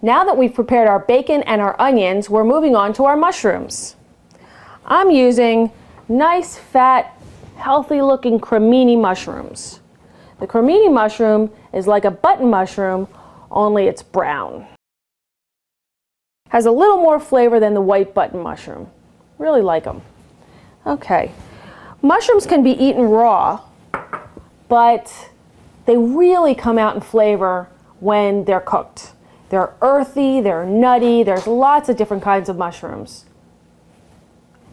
Now that we've prepared our bacon and our onions, we're moving on to our mushrooms. I'm using nice, fat, healthy-looking cremini mushrooms. The cremini mushroom is like a button mushroom, only it's brown. Has a little more flavor than the white button mushroom. Really like them. Okay. Mushrooms can be eaten raw, but they really come out in flavor when they're cooked. They're earthy, they're nutty, there's lots of different kinds of mushrooms.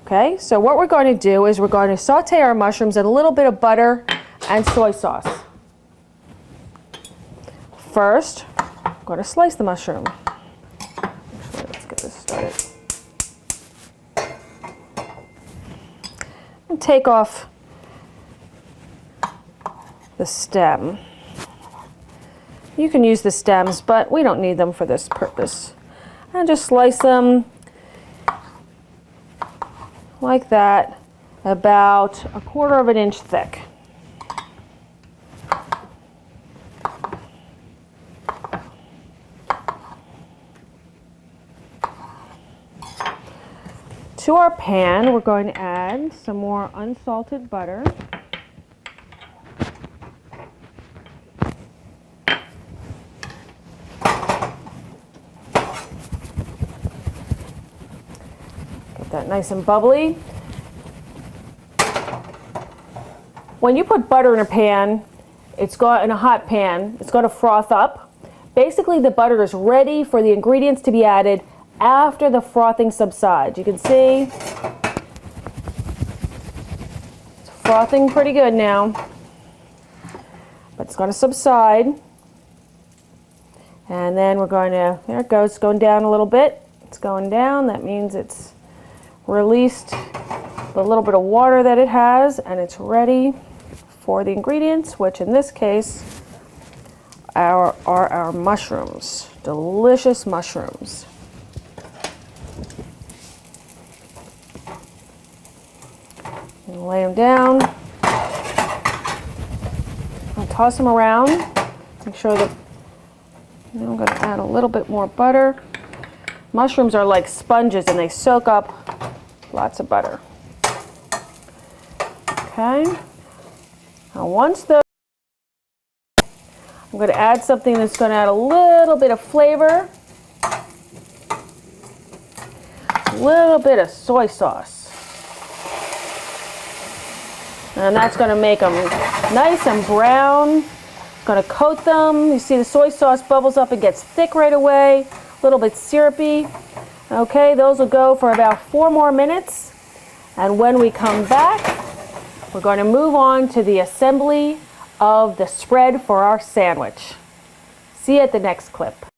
Okay, so what we're going to do is we're going to saute our mushrooms in a little bit of butter and soy sauce. First, I'm going to slice the mushroom. Actually, let's get this started. And take off the stem. You can use the stems, but we don't need them for this purpose. And just slice them like that, about 1/4 of an inch thick. To our pan, we're going to add some more unsalted butter. That nice and bubbly. When you put butter in a pan, in a hot pan, it's going to froth up. Basically, the butter is ready for the ingredients to be added after the frothing subsides. You can see it's frothing pretty good now, but it's going to subside. And then we're going to, there it goes, it's going down a little bit. It's going down. That means it's released the little bit of water that it has, and it's ready for the ingredients, which in this case are our mushrooms. Delicious mushrooms. And lay them down. I'll toss them around. Make sure that I'm going to add a little bit more butter. Mushrooms are like sponges and they soak up lots of butter. Okay. Now once those, I'm going to add something that's going to add a little bit of flavor. A little bit of soy sauce. And that's going to make them nice and brown. Going to coat them. You see the soy sauce bubbles up and gets thick right away. A little bit syrupy. Okay, those will go for about 4 more minutes. And when we come back, we're going to move on to the assembly of the spread for our sandwich. See you at the next clip.